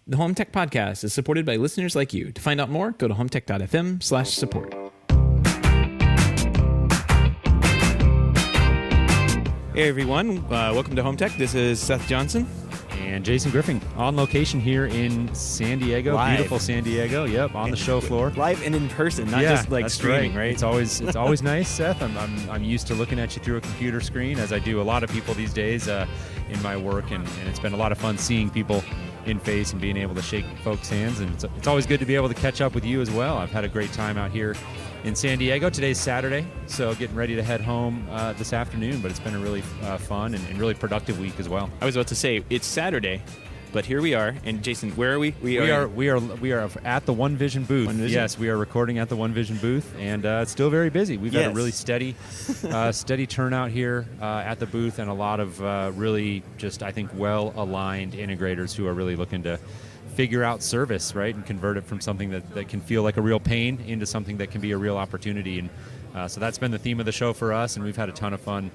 The Home Tech Podcast is supported by listeners like you. To find out more, go to HomeTech.fm/support. Hey everyone, welcome to Home Tech. This is Seth Johnson. And Jason Griffin on location here in San Diego. Live. Beautiful San Diego. Yep, on the show floor. Live and in person, not just like streaming, right? It's always nice, Seth. I'm used to looking at you through a computer screen, as I do a lot of people these days in my work, and it's been a lot of fun seeing people in face and being able to shake folks' hands, and it's always good to be able to catch up with you as well. I've had a great time out here in San Diego. Today's Saturday, so getting ready to head home this afternoon, but it's been a really fun and really productive week as well. I was about to say, it's Saturday, but here we are. And Jason, where are we? We are at the One Vision booth. One Vision? Yes, we are recording at the One Vision booth, and it's still very busy. We've had a really steady turnout here at the booth, and a lot of really just, I think, well-aligned integrators who are really looking to figure out service, right, and convert it from something that can feel like a real pain into something that can be a real opportunity. And so that's been the theme of the show for us, and we've had a ton of fun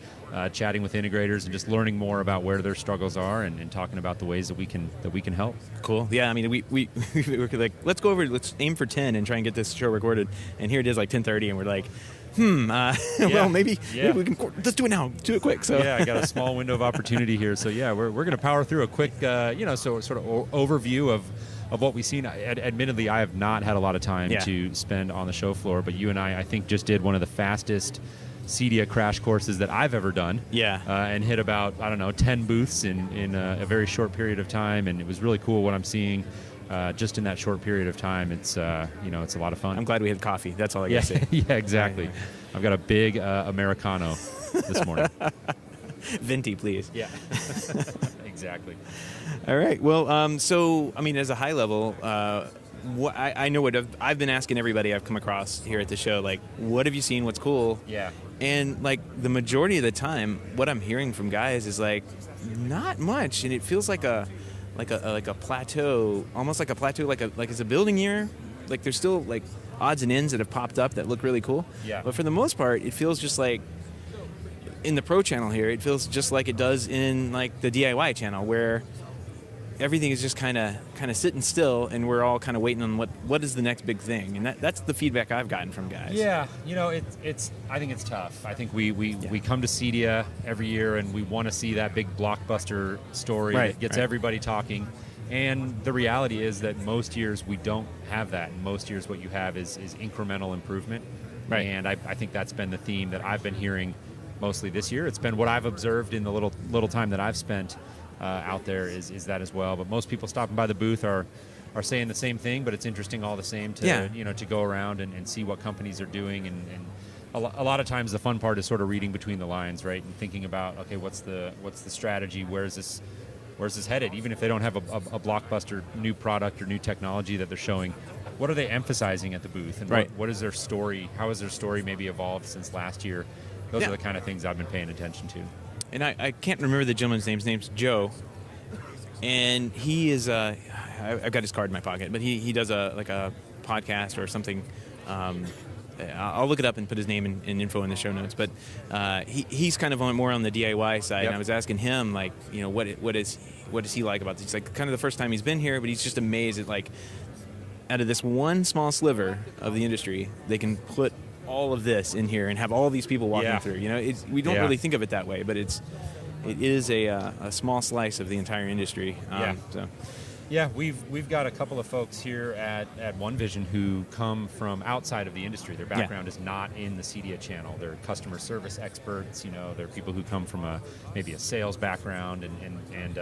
chatting with integrators and just learning more about where their struggles are and talking about the ways that we can help. Cool. Yeah, I mean, we were like, let's aim for 10 and try and get this show recorded. And here it is, like 10:30, and we're like, well, maybe we can. Let's do it now. Do it quick. So yeah, I got a small window of opportunity here. So yeah, we're going to power through a quick, sort of overview of what we've seen. Admittedly, I have not had a lot of time to spend on the show floor, but you and I think, just did one of the fastest CEDIA crash courses that I've ever done. Yeah. And hit about 10 booths in a very short period of time, and it was really cool what I'm seeing. Just in that short period of time, it's it's a lot of fun. I'm glad we had coffee. That's all I got to say. Yeah, exactly. I've got a big Americano this morning. Venti, please. Yeah, exactly. All right. Well, so I mean, as a high level, I know what I've been asking everybody I've come across here at the show. Like, what have you seen? What's cool? Yeah. And like the majority of the time, what I'm hearing from guys is like not much, and it feels like a plateau, almost like a plateau, like it's a building year. Like there's still like odds and ends that have popped up that look really cool. Yeah. But for the most part, it feels just like in the pro channel here, it feels just like it does in like the DIY channel, where everything is just kind of sitting still, and we're all kind of waiting on what is the next big thing. And that's the feedback I've gotten from guys. Yeah, I think it's tough. I think we come to CEDIA every year, and we want to see that big blockbuster story that gets everybody talking. And the reality is that most years we don't have that. And most years what you have is incremental improvement. Right. And I think that's been the theme that I've been hearing mostly this year. It's been what I've observed in the little time that I've spent out there is that as well. But most people stopping by the booth are saying the same thing, but it's interesting all the same to go around and see what companies are doing, and a lot of times the fun part is sort of reading between the lines, right, and thinking about, okay, what's the strategy, where's this headed? Even if they don't have a blockbuster new product or new technology that they're showing, what are they emphasizing at the booth, and what is their story? How has their story maybe evolved since last year? Those are the kind of things I've been paying attention to. And I can't remember the gentleman's name. His name's Joe. And he is, I've got his card in my pocket, but he does a podcast or something. I'll look it up and put his name and info in the show notes. But he's kind of more on the DIY side. Yep. And I was asking him, like, what does he like about this? It's like kind of the first time he's been here, but he's just amazed at, like, out of this one small sliver of the industry, they can put all of this in here and have all these people walking through. We don't really think of it that way, but it is a small slice of the entire industry. We've got a couple of folks here at One Vision who come from outside of the industry. Their background is not in the CEDIA channel. They're customer service experts. They're people who come from maybe a sales background, and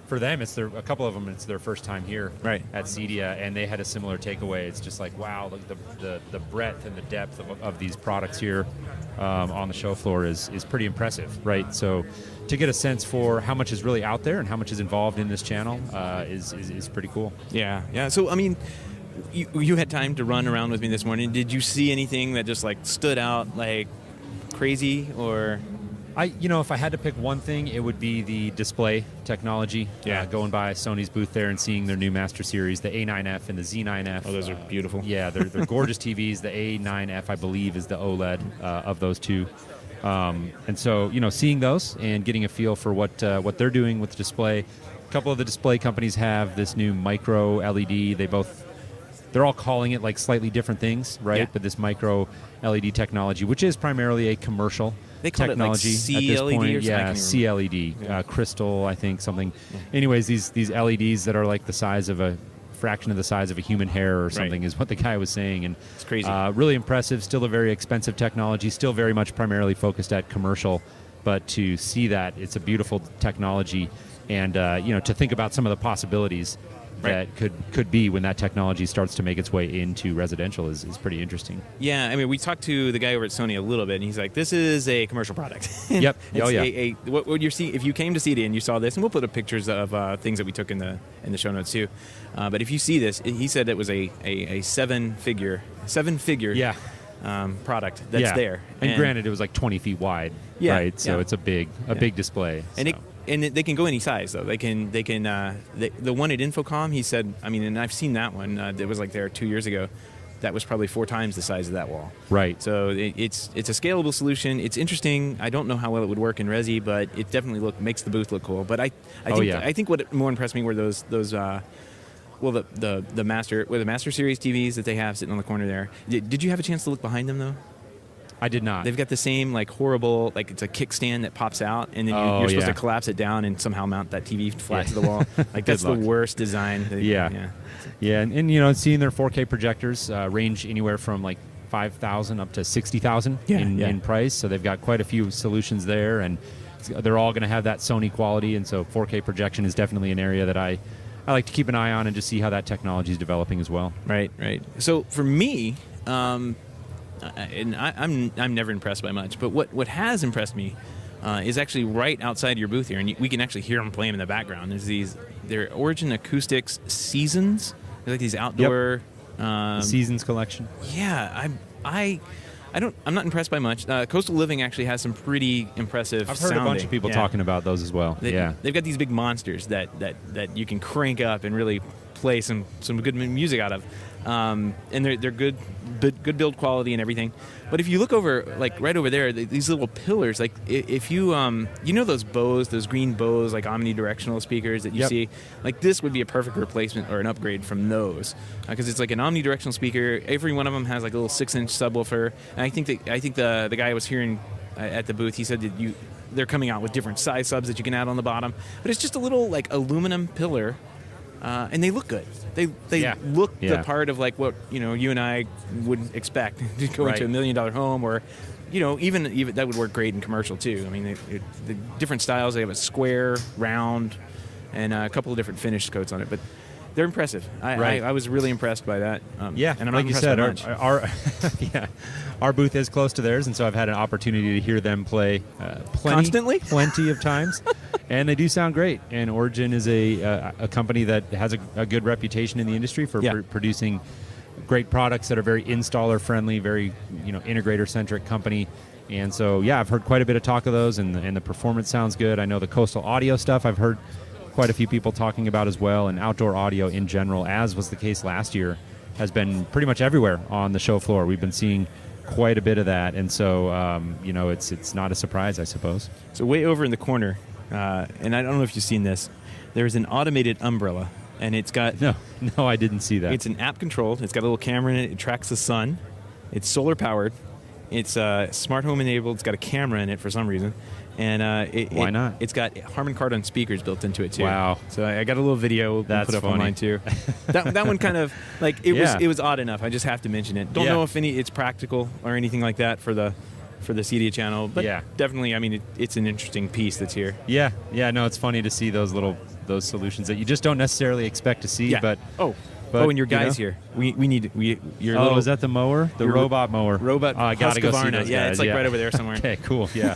for them, a couple of them, it's their first time here at CEDIA, and they had a similar takeaway. It's just like, wow, look, the breadth and the depth of these products here on the show floor is pretty impressive, right? So to get a sense for how much is really out there and how much is involved in this channel is pretty cool. Yeah. So, I mean, you had time to run around with me this morning. Did you see anything that just, like, stood out, like, crazy, or... If I had to pick one thing, it would be the display technology. Going by Sony's booth there and seeing their new Master Series, the A9F and the Z9F. Oh, those are beautiful. Yeah, they're gorgeous TVs. The A9F, I believe, is the OLED of those two. And so, seeing those and getting a feel for what they're doing with the display couple of the display companies have this new micro LED. They're all calling it like slightly different things, right? Yeah. But this micro LED technology, which is primarily a commercial They call technology it like at this CLED point. or something. I Yeah, can't even CLED, Yeah. crystal, I think something. Yeah. Anyways, these LEDs that are like the size of a fraction of the size of a human hair or something Right. is what the guy was saying. And It's crazy. Really impressive. Still a very expensive technology. Still very much primarily focused at commercial. But to see that, it's a beautiful technology. And to think about some of the possibilities Right. that could be when that technology starts to make its way into residential is pretty interesting. Yeah, I mean, we talked to the guy over at Sony a little bit, and he's like, "This is a commercial product." Yep. It's Oh, yeah. what you're seeing, if you came to CEDIA and you saw this, and we'll put up pictures of things that we took in the show notes too. But if you see this, he said it was a seven figure Yeah. product that's there. And granted, it was like 20 feet wide, Yeah, right? So yeah. it's a big display. And so. they can go any size though. They can the one at Infocom. He said, I mean, and I've seen that one. That was like there 2 years ago. That was probably 4 times the size of that wall. Right. So it's a scalable solution. It's interesting. I don't know how well it would work in Resi, but it definitely makes the booth look cool. But I think what more impressed me were those the Master Series TVs that they have sitting on the corner there. Did you have a chance to look behind them though? I did not. They've got the same like horrible, like it's a kickstand that pops out, and then you're supposed to collapse it down and somehow mount that TV flat to the wall. Like that's the worst design. Yeah, and seeing their 4K projectors range anywhere from like 5,000 up to 60,000 in price. So they've got quite a few solutions there, and they're all going to have that Sony quality. And so 4K projection is definitely an area that I like to keep an eye on and just see how that technology is developing as well. Right. So for me, and I'm never impressed by much, but what has impressed me is actually right outside your booth here, and we can actually hear them playing in the background. There's they're Origin Acoustics Seasons. They're like these outdoor Seasons collection. Yeah, I'm not impressed by much. Coastal Living actually has some pretty impressive. I've heard sounding. a bunch of people talking about those as well. They've got these big monsters that you can crank up and really play some good music out of. And they're good build quality and everything. But if you look over, like right over there, these little pillars, like if you those Bose, those green Bose, like omnidirectional speakers that you see, like this would be a perfect replacement or an upgrade from those, because it's like an omnidirectional speaker. Every one of them has like a little 6-inch subwoofer. And I think the guy I was hearing at the booth, he said that they're coming out with different size subs that you can add on the bottom. But it's just a little like aluminum pillar. And they look good. They look the part of like what you and I would expect to go into $1 million home, or even that would work great in commercial too. I mean, the different styles. They have a square, round, and a couple of different finish coats on it. But they're impressive. I was really impressed by that. And I'm like not you said, our our booth is close to theirs, and so I've had an opportunity to hear them play plenty of times. And they do sound great. And Origin is a company that has a good reputation in the industry for producing great products that are very installer friendly, very integrator centric company. And so I've heard quite a bit of talk of those, and the performance sounds good. I know the Coastal Audio stuff I've heard quite a few people talking about as well, and outdoor audio in general, as was the case last year, has been pretty much everywhere on the show floor. We've been seeing quite a bit of that, and so it's not a surprise, I suppose. So way over in the corner. And I don't know if you've seen this. There's an automated umbrella, and it's got... No, I didn't see that. It's an app-controlled. It's got a little camera in it. It tracks the sun. It's solar-powered. It's smart home enabled. It's got a camera in it for some reason. And why not? It's got Harman Kardon speakers built into it, too. Wow. So I got a little video we'll put up online, too. that one kind of... like it was odd enough. I just have to mention it. Don't know if it's practical or anything like that for the CEDIA channel, but definitely, I mean, it's an interesting piece that's here. Yeah, no, it's funny to see those solutions that you just don't necessarily expect to see. But and your guys here, we need your little... is that the mower, the robot mower? I gotta go see those guys. Yeah, it's like right over there somewhere. Okay, cool. Yeah,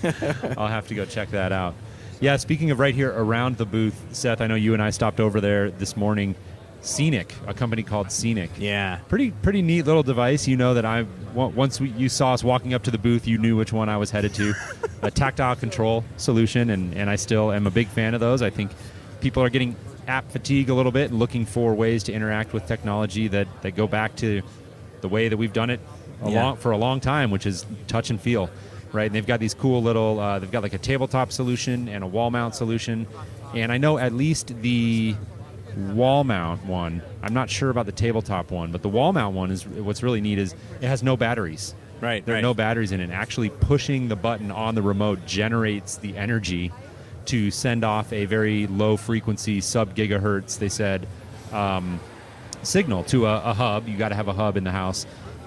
I'll have to go check that out. Yeah, speaking of right here around the booth, Seth, I know you and I stopped over there this morning. Scenic, a company called Scenic. Yeah. Pretty neat little device. You know that once you saw us walking up to the booth, you knew which one I was headed to. A tactile control solution, and I still am a big fan of those. I think people are getting app fatigue a little bit and looking for ways to interact with technology that go back to the way that we've done it for a long time, which is touch and feel. right? And they've got these cool little, they've got like a tabletop solution and a wall mount solution. And I know at least the wall mount one, I'm not sure about the tabletop one, but the wall mount one is what's really neat is it has no batteries. Right. There are no batteries in it. Actually pushing the button on the remote generates the energy to send off a very low frequency, sub gigahertz, they said, signal to a hub. You got to have a hub in the house.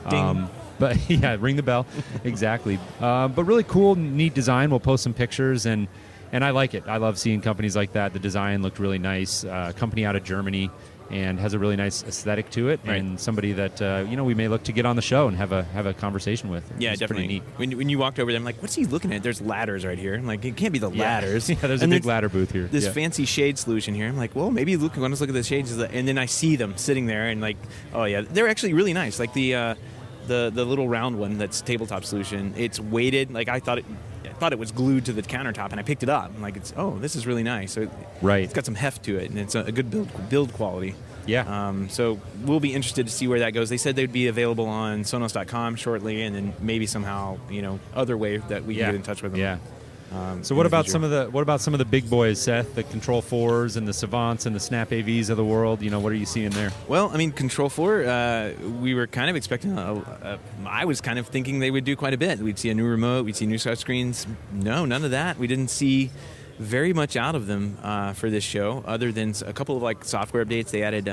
Ding. But yeah, ring the bell. Exactly. But really cool, neat design. We'll post some pictures, and I like it. I love seeing companies like that. The design looked really nice. Company out of Germany, and has a really nice aesthetic to it, Right. and somebody that we may look to get on the show and have a conversation with. Yeah, It's definitely. pretty neat. When you walked over there, I'm like, what's he looking at? There's ladders right here. I'm like, it can't be the ladders. Yeah, there's And a big ladder booth here. This Yeah. fancy shade solution here. I'm like, well, maybe let's look at the shades. And then I see them sitting there, and like, oh yeah, they're actually really nice. Like the little round one that's tabletop solution. It's weighted. Like I thought it was glued to the countertop, and I picked it up. I'm like, this is really nice. So Right. it's got some heft to it, and it's a good build quality. Yeah. So we'll be interested to see where that goes. They said they'd be available on Sonos.com shortly, and then maybe somehow, other way that we can get in touch with them. Yeah. So in what the about future. some of the big boys, Seth? The Control 4s and the Savants and the Snap AVs of the world. What are you seeing there? Well, I mean, Control 4, we were kind of expecting, I was kind of thinking they would do quite a bit. We'd see a new remote, we'd see new touch screens. No, none of that. We didn't see very much out of them for this show, other than a couple of like software updates. They added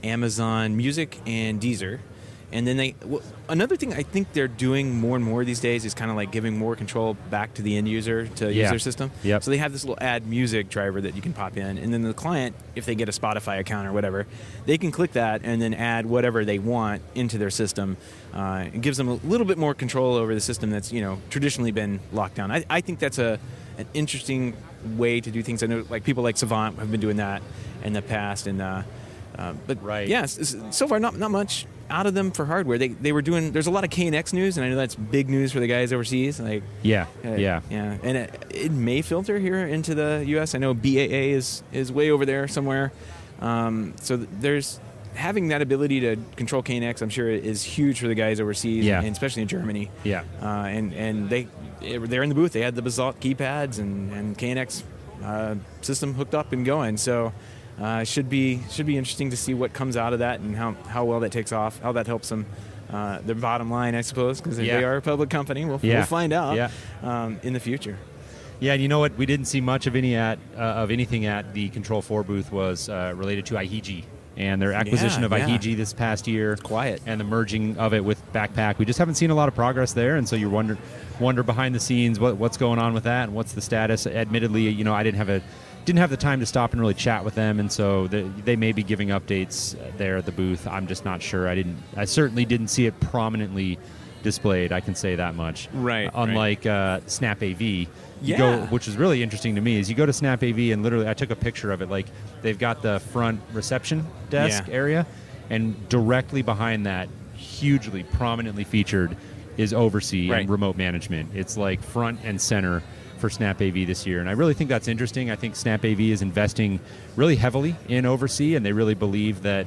Amazon Music and Deezer. And then another thing I think they're doing more and more these days is kind of like giving more control back to the end user to use their system. Yep. So they have this little add music driver that you can pop in, and then the client, if they get a Spotify account or whatever, they can click that and then add whatever they want into their system. It gives them a little bit more control over the system that's traditionally been locked down. I think that's an interesting way to do things. I know like people like Savant have been doing that in the past, and but Right. yes, so far not much out of them for hardware. They were doing. There's a lot of KNX news, and I know that's big news for the guys overseas. Like Yeah. and it may filter here into the U.S. I know BAA is way over there somewhere. So there's having that ability to control KNX. I'm sure is huge for the guys overseas, and especially in Germany. Yeah. And they're in the booth. They had the Basalt keypads and KNX system hooked up and going. So. Should be interesting to see what comes out of that and how well that takes off, how that helps them, their bottom line, I suppose, because if they are a public company, we'll find out in the future. Yeah, and you know what? We didn't see much of anything at the Control 4 booth was related to IHG and their acquisition of IHG this past year. It's quiet. And the merging of it with Backpack. We just haven't seen a lot of progress there, and so you wonder behind the scenes what's going on with that and what's the status. Admittedly, I didn't have the time to stop and really chat with them, and so they may be giving updates there at the booth. I'm just not sure. I certainly didn't see it prominently displayed. I can say that much. Right. Unlike Snap AV, you go, which is really interesting to me, is you go to Snap AV and literally I took a picture of it. Like they've got the front reception desk area, and directly behind that, hugely prominently featured, is Oversee and remote management. It's like front and center for Snap AV this year, and I really think that's interesting. I think Snap AV is investing really heavily in Oversee, and they really believe that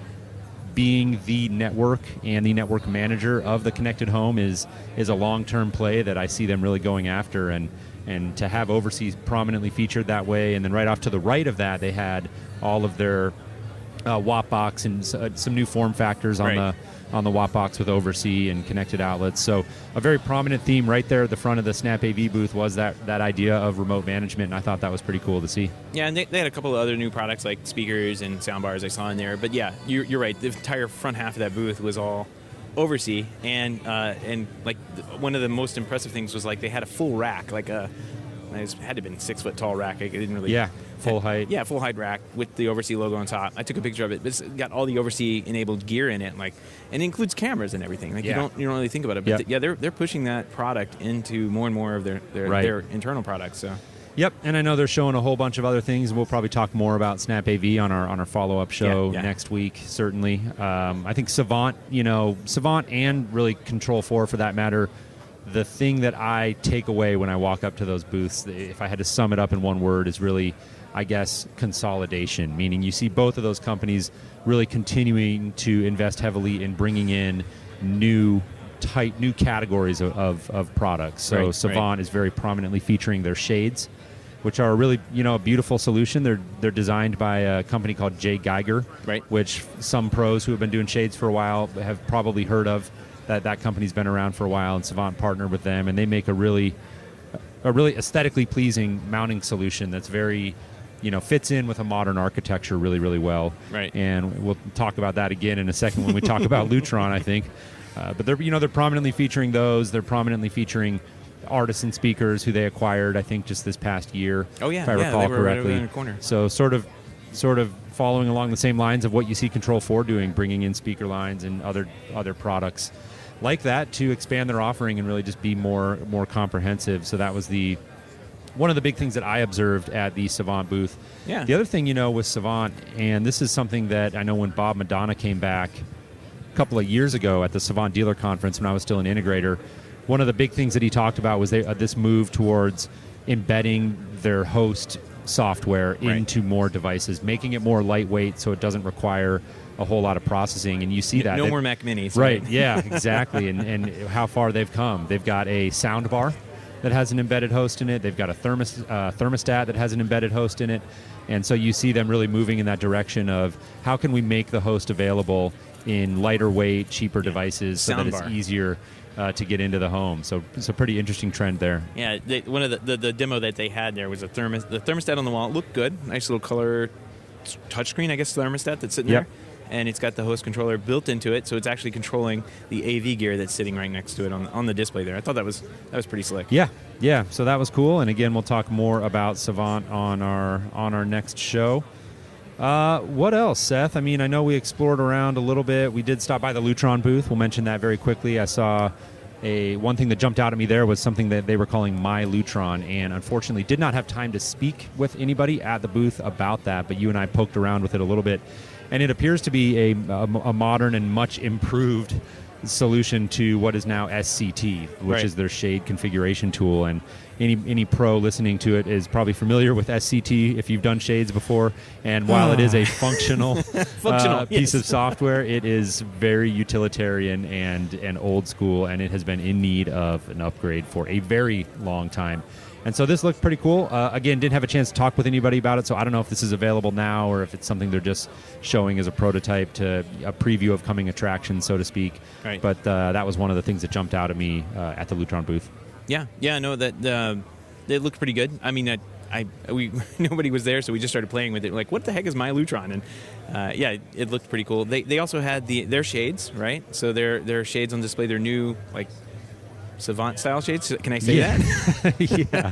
being the network and the network manager of the connected home is a long-term play that I see them really going after, and to have Oversee prominently featured that way, and then right off to the right of that, they had all of their Wattbox and some new form factors on the Wattbox with Oversee and connected outlets. So a very prominent theme right there at the front of the Snap AV booth was that idea of remote management, and I thought that was pretty cool to see. Yeah, and they had a couple of other new products like speakers and soundbars I saw in there. But yeah, you're right. The entire front half of that booth was all Oversee, and like one of the most impressive things was like they had a full rack, like it had to have been 6 foot tall rack. I didn't really full height. Yeah, full height rack with the Oversee logo on top. I took a picture of it, but it's got all the Oversee enabled gear in it, and it includes cameras and everything. Like you don't really think about it, but they're pushing that product into more and more of their internal products. So. Yep, and I know they're showing a whole bunch of other things, and we'll probably talk more about Snap AV on our follow-up show next week, certainly. I think Savant and really Control 4 for that matter, the thing that I take away when I walk up to those booths, if I had to sum it up in one word, is really, I guess, consolidation, meaning you see both of those companies really continuing to invest heavily in bringing in new new categories of products. So Right, Savant is very prominently featuring their shades, which are really, a beautiful solution. They're designed by a company called J. Geiger, Right. which some pros who have been doing shades for a while have probably heard of. That company's been around for a while, and Savant partnered with them, and they make a really aesthetically pleasing mounting solution that's very, fits in with a modern architecture really, really well. Right. And we'll talk about that again in a second when we talk about Lutron, I think. But they're prominently featuring those. They're prominently featuring Artisan speakers who they acquired, I think, just this past year. Oh yeah, if I recall they were correctly. right in the corner. So sort of following along the same lines of what you see Control 4 doing, bringing in speaker lines and other products like that to expand their offering and really just be more comprehensive. So that was one of the big things that I observed at the Savant booth. Yeah. The other thing, with Savant, and this is something that I know when Bob Madonna came back a couple of years ago at the Savant Dealer Conference when I was still an integrator, one of the big things that he talked about was this move towards embedding their host software into more devices, making it more lightweight so it doesn't require a whole lot of processing. And you see that. No more Mac Minis. Right, yeah, exactly. and how far they've come. They've got a sound bar that has an embedded host in it. They've got a thermostat that has an embedded host in it. And so you see them really moving in that direction of how can we make the host available in lighter weight, cheaper devices so that it's easier to get into the home. So it's a pretty interesting trend there. Yeah, one of the demo that they had there was the thermostat on the wall. It looked good. Nice little color touchscreen, I guess, thermostat that's sitting there. And it's got the host controller built into it, so it's actually controlling the AV gear that's sitting right next to it on the display there. I thought that was pretty slick. Yeah. So that was cool. And again, we'll talk more about Savant on our next show. What else, Seth? I mean, I know we explored around a little bit. We did stop by the Lutron booth. We'll mention that very quickly. I saw one thing that jumped out at me there was something that they were calling My Lutron, and unfortunately did not have time to speak with anybody at the booth about that, but you and I poked around with it a little bit. And it appears to be a modern and much improved solution to what is now SCT, which is their shade configuration tool. And any pro listening to it is probably familiar with SCT if you've done shades before. And while it is a functional piece of software, it is very utilitarian and old school, and it has been in need of an upgrade for a very long time. And so this looked pretty cool. Again, didn't have a chance to talk with anybody about it, so I don't know if this is available now or if it's something they're just showing as a prototype to a preview of coming attractions, so to speak. Right. But that was one of the things that jumped out at me at the Lutron booth. Yeah, no, that it looked pretty good. I mean, we nobody was there, so we just started playing with it. Like, what the heck is My Lutron? And it looked pretty cool. They also had their shades, right? So their shades on display. Their new Savant style shades. Can I say that? Yeah.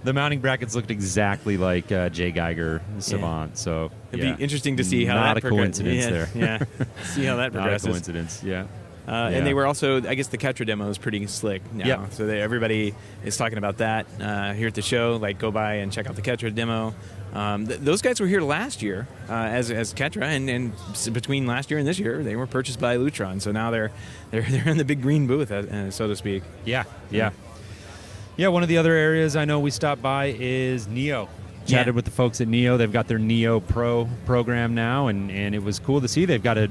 The mounting brackets looked exactly like J. Geiger Savant. So it'd be interesting to see how not that a coincidence there. Yeah, see how that progresses. Not a coincidence. Yeah. And they were also, I guess, the Ketra demo is pretty slick now. Yeah. So everybody is talking about that here at the show. Like, go by and check out the Ketra demo. Those guys were here last year as Ketra, and between last year and this year, they were purchased by Lutron. So now they're in the big green booth, so to speak. Yeah. One of the other areas I know we stopped by is Neo. Chatted with the folks at Neo. They've got their Neo Pro program now, and it was cool to see. They've got a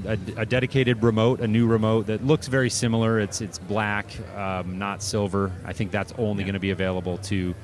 dedicated remote, a new remote that looks very similar. It's black, not silver. I think that's only going to be available to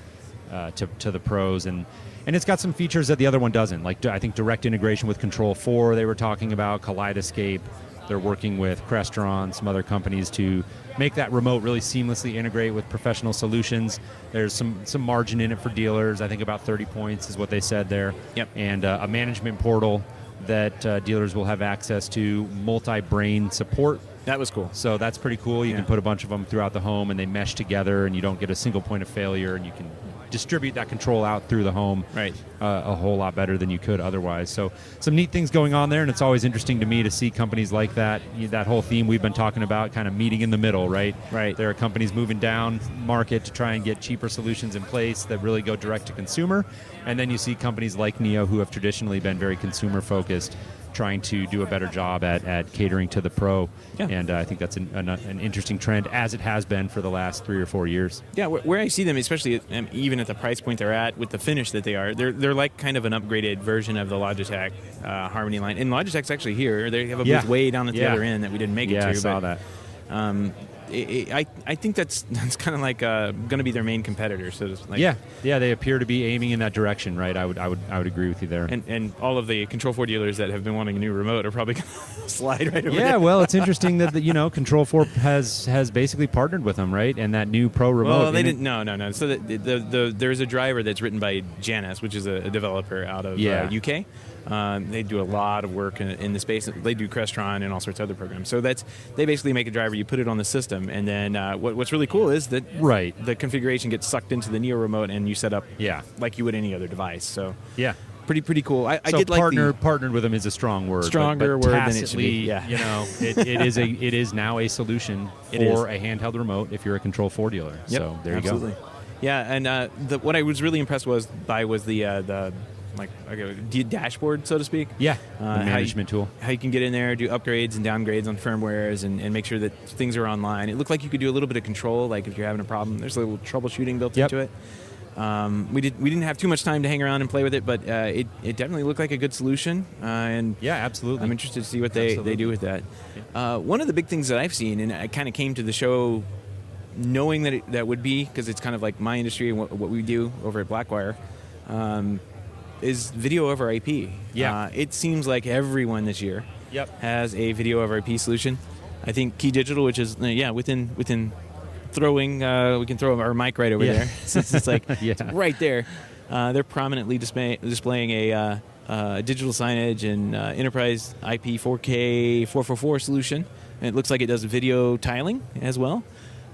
the pros, and it's got some features that the other one doesn't. Like, I think direct integration with Control 4 they were talking about, Kaleidoscape. They're working with Crestron, some other companies to make that remote really seamlessly integrate with professional solutions. There's some margin in it for dealers. I think about 30 points is what they said there. Yep. And a management portal that dealers will have access to, multi-brain support. That was cool. So that's pretty cool. You can put a bunch of them throughout the home, and they mesh together, and you don't get a single point of failure, and you can distribute that control out through the home a whole lot better than you could otherwise. So some neat things going on there, and it's always interesting to me to see companies like that whole theme we've been talking about, kind of meeting in the middle, right? There are companies moving down market to try and get cheaper solutions in place that really go direct to consumer, and then you see companies like Neo, who have traditionally been very consumer focused, trying to do a better job at catering to the pro. And I think that's an interesting trend, as it has been for the last 3 or 4 years. Yeah, where I see them, especially even at the price point they're at, with the finish that they are, they're like kind of an upgraded version of the Logitech Harmony line. And Logitech's actually here. They have a booth way down at the other end that we didn't make it to. I saw that. I think that's kind of like going to be their main competitor. So like, yeah, they appear to be aiming in that direction, right? I would agree with you there. And all of the Control4 dealers that have been wanting a new remote are probably going to slide right over there. Yeah, well, it's interesting that Control4 has basically partnered with them, right? And that new Pro remote. Well, they didn't. No. So there's a driver that's written by Janus, which is a developer out of UK. They do a lot of work in the space. They do Crestron and all sorts of other programs. So they basically make a driver. You put it on the system, and then what's really cool is that the configuration gets sucked into the Neo remote, and you set up like you would any other device. So yeah. Pretty cool. I so did partnered with them is a strong word. Stronger but word tacitly, than it should be. Yeah. It is now a solution for a handheld remote if you're a Control4 dealer. Yep, so there absolutely. you go. Yeah, and what I was really impressed was the dashboard, so to speak. Yeah, the management tool. How you can get in there, do upgrades and downgrades on firmwares, and make sure that things are online. It looked like you could do a little bit of control, like if you're having a problem. There's a little troubleshooting built into it. We didn't have too much time to hang around and play with it, but it definitely looked like a good solution. And yeah, absolutely. I'm interested to see what they do with that. One of the big things that I've seen, and I kind of came to the show knowing that would be, because it's kind of like my industry and what we do over at Blackwire, is video over IP. Yeah. It seems like everyone this year has a video over IP solution. I think Key Digital, which is within throwing, we can throw our mic right over there. Since it's like it's right there. They're prominently displaying a digital signage and enterprise IP 4K 444 solution. And it looks like it does video tiling as well.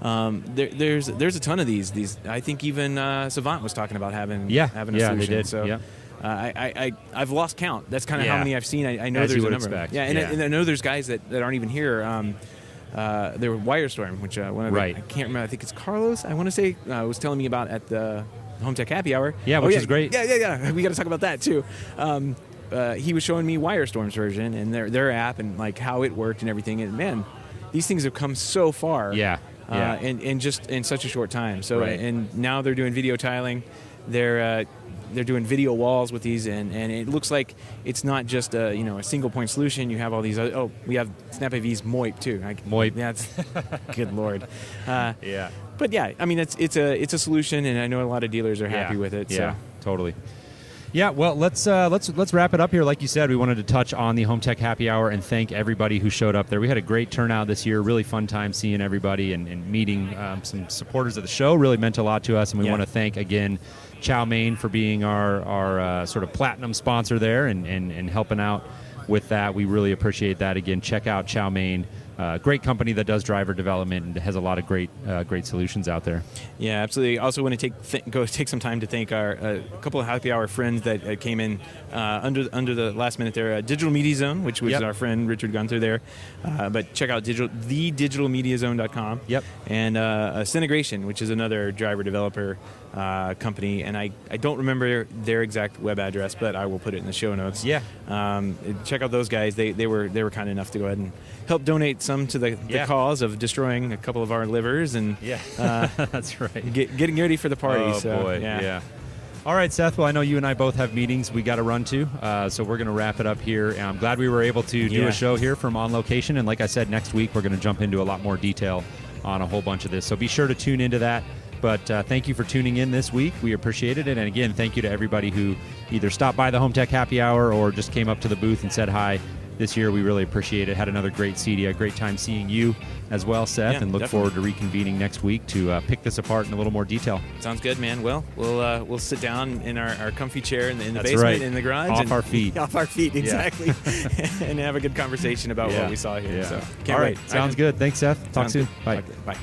There's a ton of these. I think even Savant was talking about having a solution. They did. So I've lost count. That's kind of how many I've seen. I know as there's you would a number. Expect. And I know there's guys that aren't even here. There were Wirestorm, which one of the, I can't remember. I think it's Carlos. I want to say was telling me about at the HomeTech Happy Hour. Yeah, which is great. Yeah. We got to talk about that too. He was showing me Wirestorm's version and their app and like how it worked and everything. And man, these things have come so far. And just in such a short time. So and now they're doing video tiling. They're doing video walls with these, and it looks like it's not just a single point solution. You have all these. We have SnapIV's MOIP too. MOIP. That's good lord. But yeah, I mean it's a solution, and I know a lot of dealers are happy with it. Yeah, so. Totally. Yeah, well, let's wrap it up here. Like you said, we wanted to touch on the HomeTech Happy Hour and thank everybody who showed up there. We had a great turnout this year, really fun time seeing everybody and meeting some supporters of the show. Really meant a lot to us, and we want to thank again Chow Mein for being our sort of platinum sponsor there and helping out with that. We really appreciate that. Again, check out Chow Mein. Great company that does driver development and has a lot of great solutions out there. Yeah, absolutely. Also want to take some time to thank a couple of happy hour friends that came in under the last minute there. Digital Media Zone, which was our friend Richard Gunther there. But check out thedigitalmediazone.com. Yep. And Syntegration, which is another driver developer company, and I don't remember their exact web address, but I will put it in the show notes. Yeah. Check out those guys. They were kind enough to go ahead and help donate some to the cause of destroying a couple of our livers and that's right. Getting ready for the party. Oh so, boy, yeah. All right, Seth. Well, I know you and I both have meetings we got to run to, so we're going to wrap it up here. And I'm glad we were able to do a show here from On Location. And like I said, next week we're going to jump into a lot more detail on a whole bunch of this. So be sure to tune into that. But thank you for tuning in this week. We appreciate it. And again, thank you to everybody who either stopped by the HomeTech Happy Hour or just came up to the booth and said hi this year. We really appreciate it. Had another great CEDIA. Great time seeing you as well, Seth, and look forward to reconvening next week to pick this apart in a little more detail. Sounds good, man. Well, we'll sit down in our comfy chair in the basement in the garage. Off our feet. Off our feet, exactly. And have a good conversation about what we saw here. So, all right. Sounds good. Thanks, Seth. Talk soon. Bye. Bye.